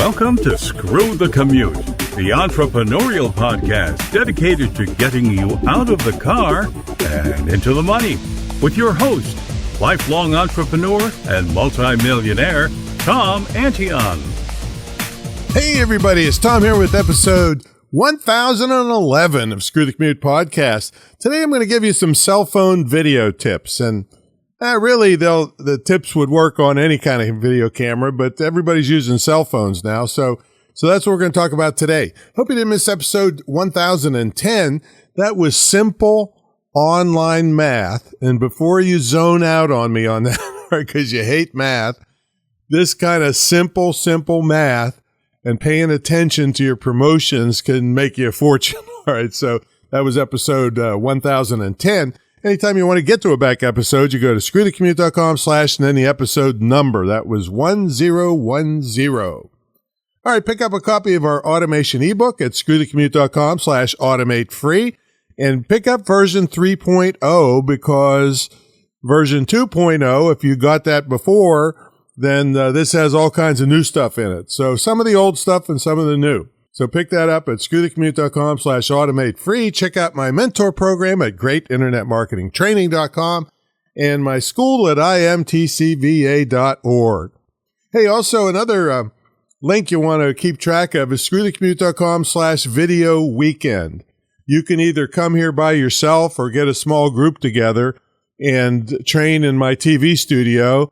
Welcome to Screw the Commute, the entrepreneurial podcast dedicated to getting you out of the car and into the money. With your host, lifelong entrepreneur and multimillionaire, Tom Antion. Hey everybody, it's Tom here with episode 1011 of Screw the Commute podcast. Today I'm going to give you some cell phone video tips, and really the tips would work on any kind of video camera, but everybody's using cell phones now, so that's what we're going to talk about today. Hope you didn't miss episode 1010. That was simple online math, and before you zone out on me on that, because you hate math, this kind of simple math and paying attention to your promotions can make you a fortune. All right, so that was episode 1010. Anytime you want to get to a back episode, you go to screwthecommute.com/ and then the episode number. That was 1010. All right, pick up a copy of our automation ebook at screwthecommute.com/automate free and pick up version 3.0 because version 2.0, if you got that before, then this has all kinds of new stuff in it. So some of the old stuff and some of the new. So pick that up at screwthecommute.com/automate free. Check out my mentor program at greatinternetmarketingtraining.com and my school at imtcva.org. Hey, also another link you want to keep track of is screwthecommute.com/video weekend. You can either come here by yourself or get a small group together and train in my TV studio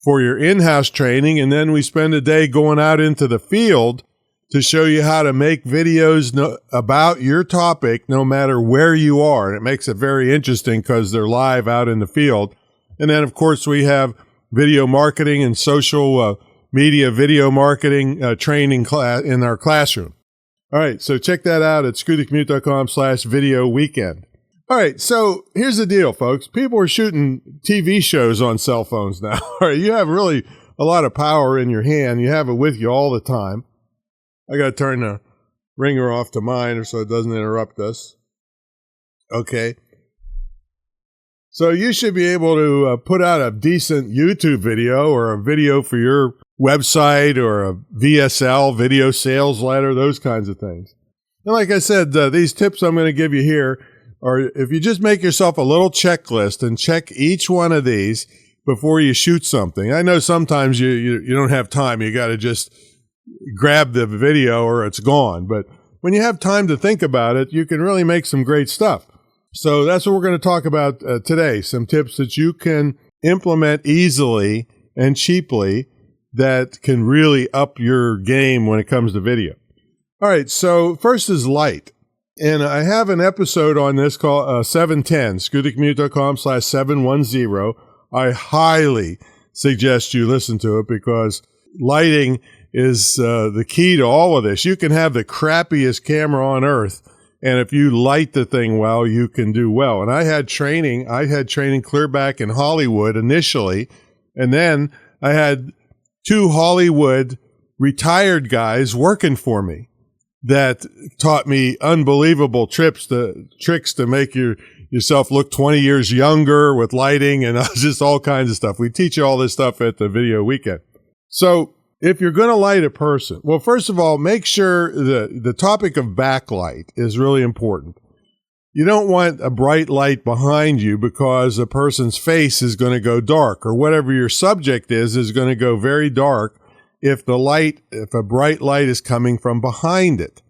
for your in-house training. And then we spend a day going out into the field to show you how to make videos about your topic no matter where you are. And it makes it very interesting because they're live out in the field. And then, of course, we have video marketing and social media video marketing training in our classroom. All right, so check that out at screwthecommute.com/video weekend. All right, so here's the deal, folks. People are shooting TV shows on cell phones now. All right, you have really a lot of power in your hand. You have it with you all the time. I got to turn the ringer off to mine so it doesn't interrupt us. Okay. So you should be able to put out a decent YouTube video or a video for your website or a VSL, video sales letter, those kinds of things. And like I said, these tips I'm going to give you here are if you just make yourself a little checklist and check each one of these before you shoot something. I know sometimes you don't have time. You got to just grab the video or it's gone. But when you have time to think about it, you can really make some great stuff. So that's what we're going to talk about today. Some tips that you can implement easily and cheaply that can really up your game when it comes to video. All right. So first is light. And I have an episode on this called 710, screwthecommute.com/710. I highly suggest you listen to it because lighting is the key to all of this. You can have the crappiest camera on earth, and if you light the thing well, you can do well. And I had training clear back in Hollywood initially, and then I had 2 Hollywood retired guys working for me that taught me unbelievable tricks to make yourself look 20 years younger with lighting and just all kinds of stuff. We teach you all this stuff at the video weekend. So if you're going to light a person, well, first of all, make sure the topic of backlight is really important. You don't want a bright light behind you because a person's face is going to go dark, or whatever your subject is going to go very dark if a bright light is coming from behind it.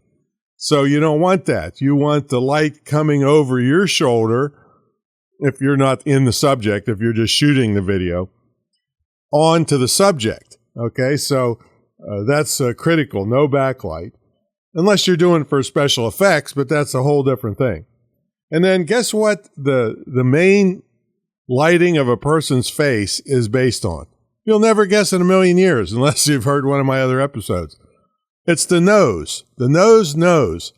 So you don't want that. You want the light coming over your shoulder if you're not in the subject, if you're just shooting the video, onto the subject. Okay, so that's critical. No backlight, unless you're doing it for special effects, but that's a whole different thing. And then guess what the main lighting of a person's face is based on? You'll never guess in a million years unless you've heard one of my other episodes. It's the nose. The nose.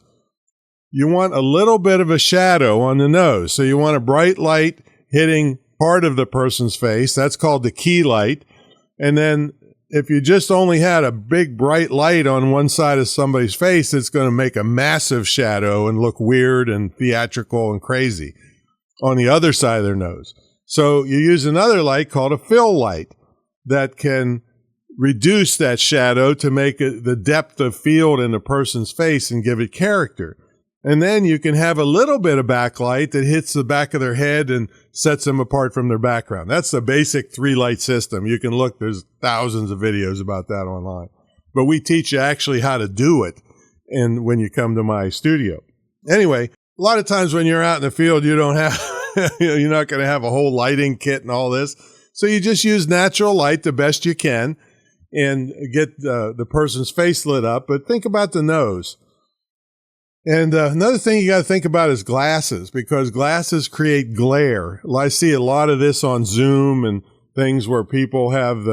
You want a little bit of a shadow on the nose. So you want a bright light hitting part of the person's face. That's called the key light. And then if you just only had a big bright light on one side of somebody's face, it's going to make a massive shadow and look weird and theatrical and crazy on the other side of their nose. So you use another light called a fill light that can reduce that shadow to make it the depth of field in a person's face and give it character. And then you can have a little bit of backlight that hits the back of their head and sets them apart from their background. That's the basic 3-light system. You can look, there's thousands of videos about that online. But we teach you actually how to do it and when you come to my studio. Anyway, a lot of times when you're out in the field, you don't have, you're not going to have a whole lighting kit and all this. So you just use natural light the best you can and get the person's face lit up. But think about the nose. And another thing you got to think about is glasses, because glasses create glare. I see a lot of this on Zoom and things where people have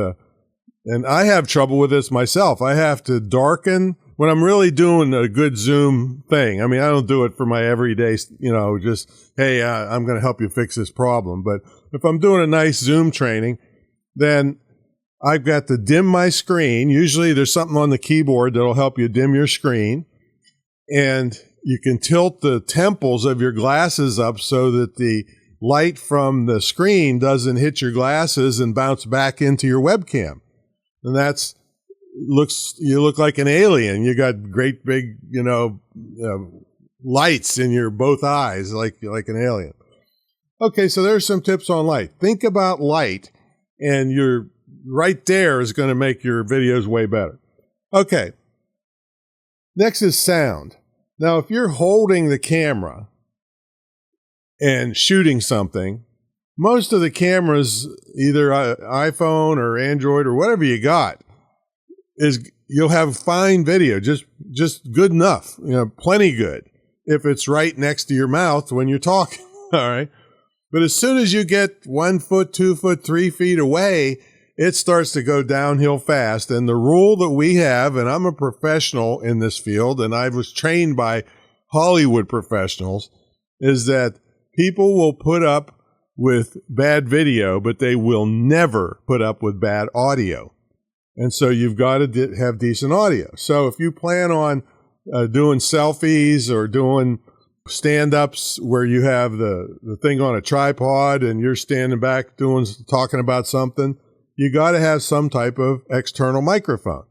and I have trouble with this myself. I have to darken when I'm really doing a good Zoom thing. I mean, I don't do it for my everyday, just, hey, I'm going to help you fix this problem. But if I'm doing a nice Zoom training, then I've got to dim my screen. Usually there's something on the keyboard that'll help you dim your screen. And you can tilt the temples of your glasses up so that the light from the screen doesn't hit your glasses and bounce back into your webcam. And you look like an alien. You got great big, lights in your both eyes, like an alien. Okay, so there's some tips on light. Think about light, and you're right there is going to make your videos way better. Okay. Next is sound. Now, if you're holding the camera and shooting something, most of the cameras, either iPhone or Android or whatever you got, you'll have fine video, just good enough, plenty good, if it's right next to your mouth when you're talking, all right? But as soon as you get 1 foot, 2 foot, 3 feet away, it starts to go downhill fast. And the rule that we have, and I'm a professional in this field, and I was trained by Hollywood professionals, is that people will put up with bad video, but they will never put up with bad audio. And so you've got to have decent audio. So if you plan on doing selfies or doing stand-ups where you have the thing on a tripod and you're standing back talking about something, you got to have some type of external microphone.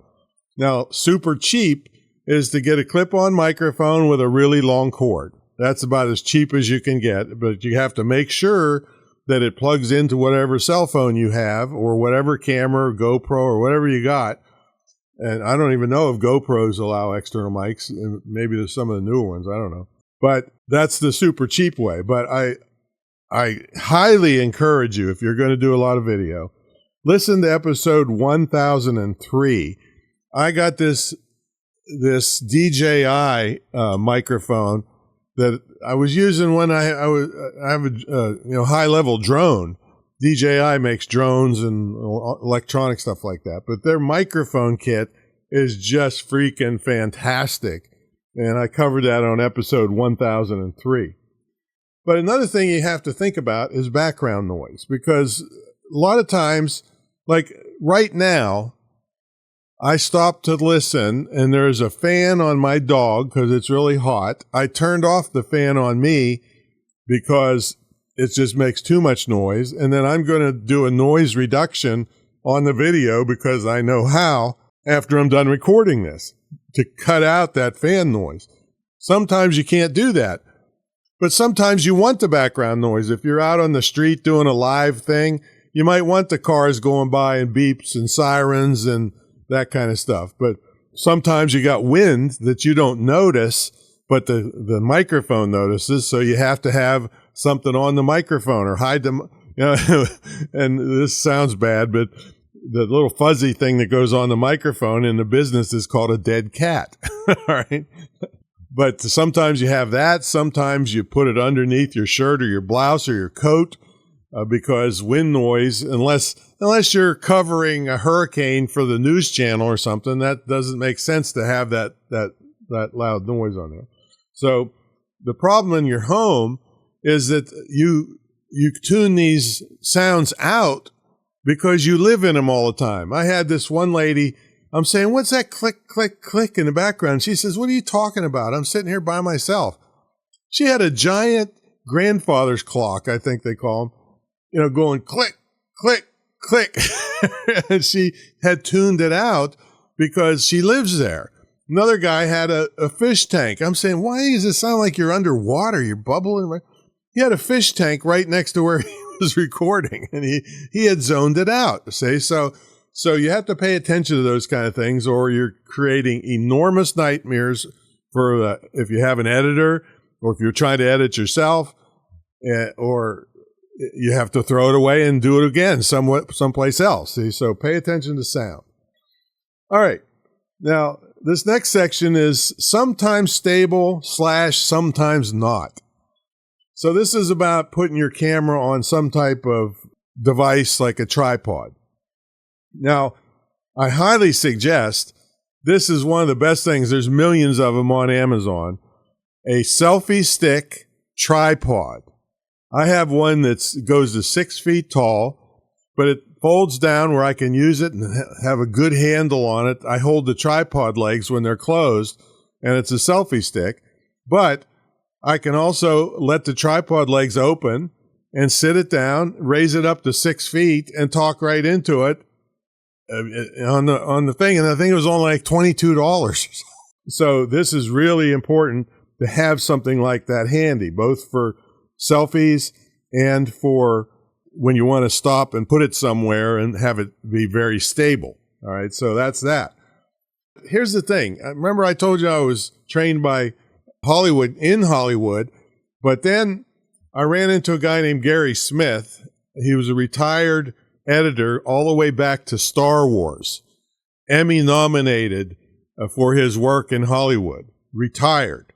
Now, super cheap is to get a clip-on microphone with a really long cord. That's about as cheap as you can get, but you have to make sure that it plugs into whatever cell phone you have or whatever camera or GoPro or whatever you got. And I don't even know if GoPros allow external mics. Maybe there's some of the newer ones. I don't know. But that's the super cheap way. But I highly encourage you, if you're going to do a lot of video, listen to episode 1003. I got this DJI microphone that I was using when I have a high level drone. DJI makes drones and electronic stuff like that, but their microphone kit is just freaking fantastic. And I covered that on episode 1003. But another thing you have to think about is background noise, because a lot of times, like right now, I stopped to listen and there's a fan on my dog because it's really hot. I turned off the fan on me because it just makes too much noise. And then I'm going to do a noise reduction on the video because I know how after I'm done recording this to cut out that fan noise. Sometimes you can't do that, but sometimes you want the background noise. If you're out on the street doing a live thing, you might want the cars going by and beeps and sirens and that kind of stuff. But sometimes you got wind that you don't notice, but the microphone notices. So you have to have something on the microphone or hide them. And this sounds bad, but the little fuzzy thing that goes on the microphone in the business is called a dead cat. All right. But sometimes you have that. Sometimes you put it underneath your shirt or your blouse or your coat. Because wind noise, unless you're covering a hurricane for the news channel or something, that doesn't make sense to have that loud noise on there. So the problem in your home is that you tune these sounds out because you live in them all the time. I had this one lady, I'm saying, what's that click, click, click in the background? She says, what are you talking about? I'm sitting here by myself. She had a giant grandfather's clock, I think they call them, going click, click, click. and she had tuned it out because she lives there. Another guy had a fish tank. I'm saying, why does it sound like you're underwater? You're bubbling. He had a fish tank right next to where he was recording, and he had zoned it out. See, so you have to pay attention to those kind of things, or you're creating enormous nightmares for if you have an editor, or if you're trying to edit yourself, or you have to throw it away and do it again someplace else. See, so pay attention to sound. All right, now this next section is sometimes stable / sometimes not. So this is about putting your camera on some type of device like a tripod. Now, I highly suggest, this is one of the best things, there's millions of them on Amazon, a selfie stick tripod. I have one that goes to 6 feet tall, but it folds down where I can use it and have a good handle on it. I hold the tripod legs when they're closed, and it's a selfie stick, but I can also let the tripod legs open and sit it down, raise it up to 6 feet, and talk right into it on the thing. And I think it was only like $22. So this is really important to have something like that handy, both for selfies and for when you want to stop and put it somewhere and have it be very stable. All right, so that's that. Here's the thing. Remember I told you I was trained by in Hollywood, but then I ran into a guy named Gary Smith. He was a retired editor all the way back to Star Wars, Emmy nominated for his work in Hollywood, retired.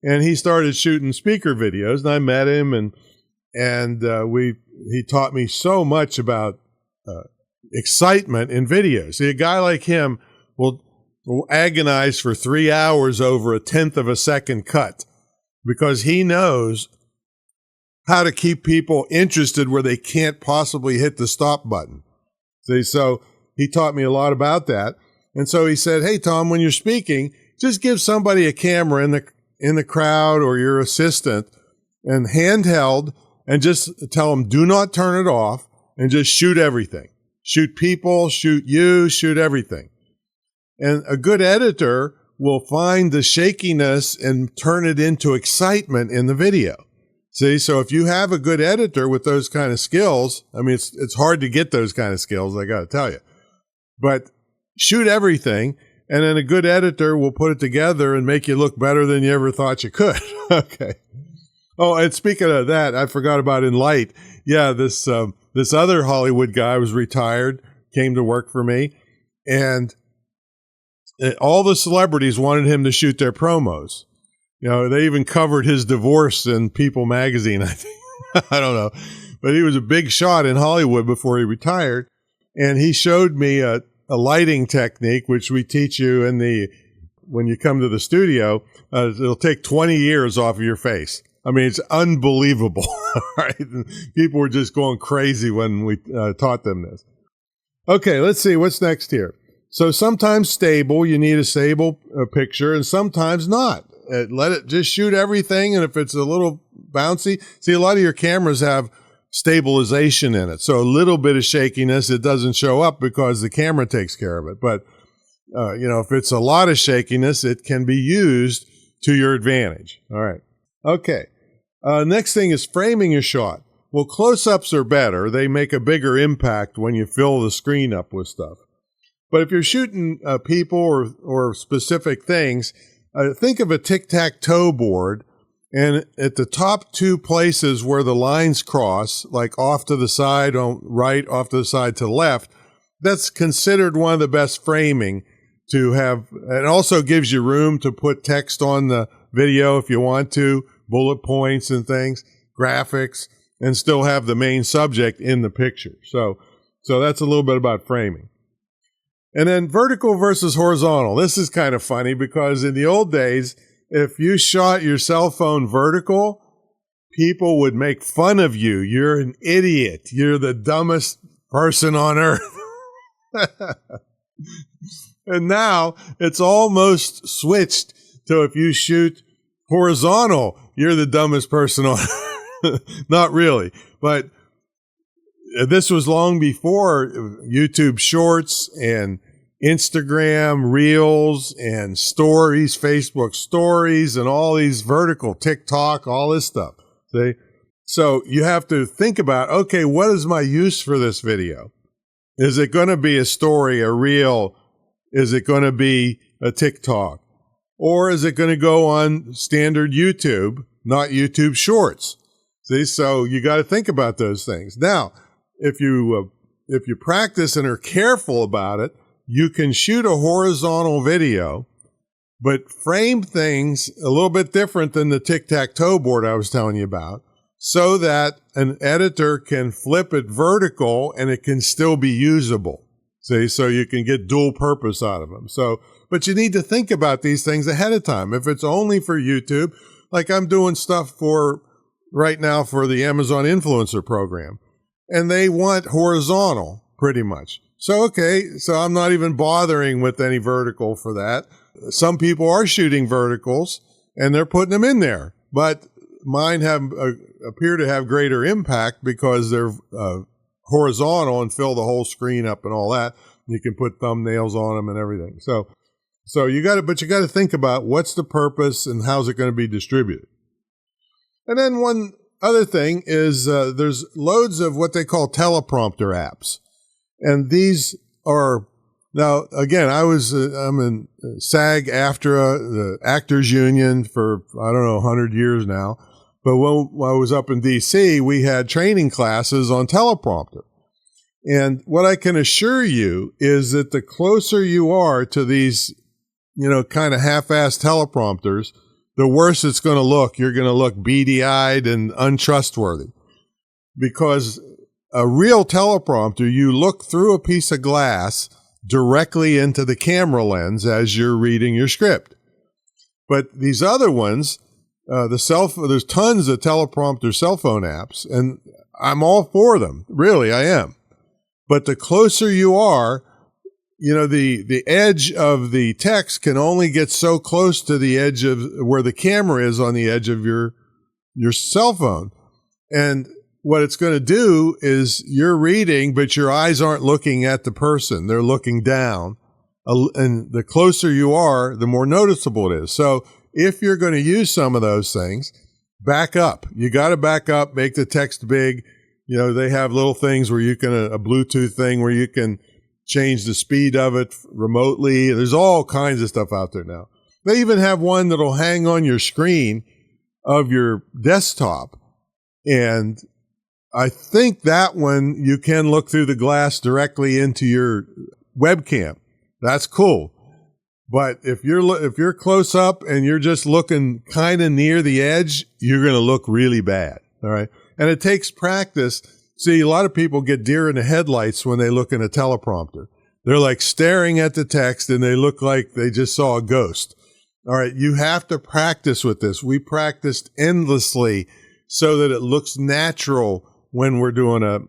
And he started shooting speaker videos, and I met him, and he taught me so much about excitement in videos. See, a guy like him will agonize for 3 hours over a 1/10 of a second cut because he knows how to keep people interested where they can't possibly hit the stop button. See, so he taught me a lot about that. And so he said, hey, Tom, when you're speaking, just give somebody a camera in the crowd or your assistant and handheld, and just tell them, do not turn it off, and just shoot everything. Shoot people, shoot you, shoot everything. And a good editor will find the shakiness and turn it into excitement in the video. See, so if you have a good editor with those kind of skills, I mean, it's hard to get those kind of skills, I got to tell you. But shoot everything, and then a good editor will put it together and make you look better than you ever thought you could. Okay. Oh, and speaking of that, I forgot about in light. Yeah, this other Hollywood guy was retired, came to work for me, and all the celebrities wanted him to shoot their promos. You know, they even covered his divorce in People magazine, I think. I don't know. But he was a big shot in Hollywood before he retired. And he showed me a lighting technique, which we teach you when you come to the studio. It'll take 20 years off of your face. I mean, it's unbelievable. Right? And people were just going crazy when we taught them this. Okay, let's see. What's next here? So sometimes stable, you need a stable picture, and sometimes not. Let it just shoot everything, and if it's a little bouncy, see, a lot of your cameras have stabilization in it, so a little bit of shakiness, it doesn't show up because the camera takes care of it. But if it's a lot of shakiness, it can be used to your advantage. All right. Okay. Next thing is framing your shot. Well, close-ups are better. They make a bigger impact when you fill the screen up with stuff. But if you're shooting people or specific things, think of a tic-tac-toe board, and at the top two places where the lines cross, like off to the side on right, off to the side to the left, that's considered one of the best framing to have. It also gives you room to put text on the video if you want to, bullet points and things, graphics, and still have the main subject in the picture. So that's a little bit about framing. And then vertical versus horizontal. This is kind of funny because in the old days, if you shot your cell phone vertical, people would make fun of you. You're an idiot. You're the dumbest person on earth. And now it's almost switched to if you shoot horizontal, you're the dumbest person on earth. Not really, but this was long before YouTube Shorts and Instagram Reels and Stories, Facebook Stories, and all these vertical TikTok, all this stuff. See? So you have to think about, okay, what is my use for this video? Is it going to be a story, a reel? Is it going to be a TikTok? Or is it going to go on standard YouTube, not YouTube Shorts? See, so you got to think about those things. Now, if you practice and are careful about it, you can shoot a horizontal video, but frame things a little bit different than the tic-tac-toe board I was telling you about, so that an editor can flip it vertical and it can still be usable. See, so you can get dual purpose out of them. So, but you need to think about these things ahead of time. If it's only for YouTube, like I'm doing stuff for right now for the Amazon Influencer Program, and they want horizontal pretty much. So, okay, so I'm not even bothering with any vertical for that. Some people are shooting verticals and they're putting them in there, but mine appear to have greater impact because they're horizontal and fill the whole screen up and all that. You can put thumbnails on them and everything. So you got to think about what's the purpose and how's it going to be distributed. And then one other thing is there's loads of what they call teleprompter apps. And these are, now again, I'm in SAG-AFTRA, the Actors Union for, 100 years now. But when I was up in DC, we had training classes on teleprompter. And what I can assure you is that the closer you are to these, kind of half-assed teleprompters, the worse it's going to look. You're going to look beady-eyed and untrustworthy. Because a real teleprompter, you look through a piece of glass directly into the camera lens as you're reading your script. But these other ones, there's tons of teleprompter cell phone apps, and I'm all for them. Really, I am. But the closer you are, the edge of the text can only get so close to the edge of where the camera is on the edge of your cell phone. And what it's going to do is you're reading, but your eyes aren't looking at the person. They're looking down. And the closer you are, the more noticeable it is. So if you're going to use some of those things, back up. You got to back up, make the text big. They have little things where you can, a Bluetooth thing where you can change the speed of it remotely. There's all kinds of stuff out there now. They even have one that'll hang on your screen of your desktop. And I think that one you can look through the glass directly into your webcam. That's cool. But if you're close up and you're just looking kind of near the edge, you're going to look really bad. All right. And it takes practice. See, a lot of people get deer in the headlights when they look in a teleprompter. They're like staring at the text and they look like they just saw a ghost. All right. You have to practice with this. We practiced endlessly so that it looks natural when we're doing a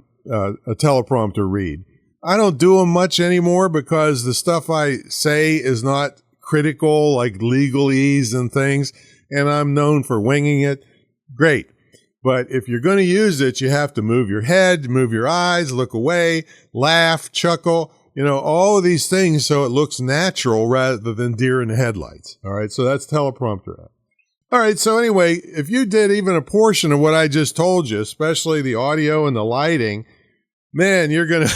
teleprompter read. I don't do them much anymore because the stuff I say is not critical, like legalese and things, and I'm known for winging it. Great. But if you're going to use it, you have to move your head, move your eyes, look away, laugh, chuckle, all of these things so it looks natural rather than deer in the headlights. All right, so that's teleprompter. All right, so anyway, if you did even a portion of what I just told you, especially the audio and the lighting, man, you're gonna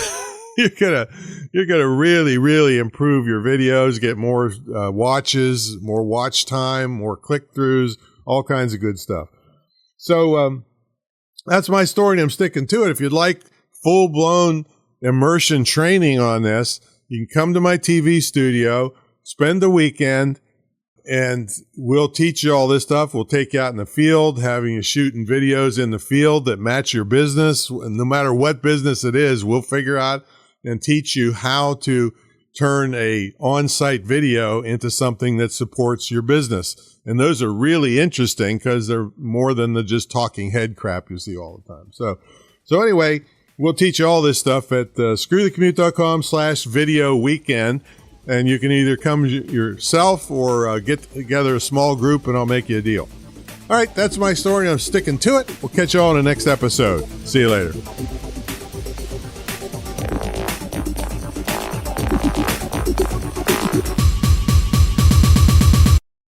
really, really improve your videos, get more watches, more watch time, more click-throughs, all kinds of good stuff. So that's my story, and I'm sticking to it. If you'd like full-blown immersion training on this, you can come to my TV studio, spend the weekend, and we'll teach you all this stuff. We'll take you out in the field, having you shooting videos in the field that match your business. And no matter what business it is, we'll figure out and teach you how to turn a on-site video into something that supports your business. And those are really interesting because they're more than the just talking head crap you see all the time. So anyway, we'll teach you all this stuff at screwthecommute.com/video weekend. And you can either come yourself or get together a small group and I'll make you a deal. All right, that's my story. I'm sticking to it. We'll catch you all in the next episode. See you later.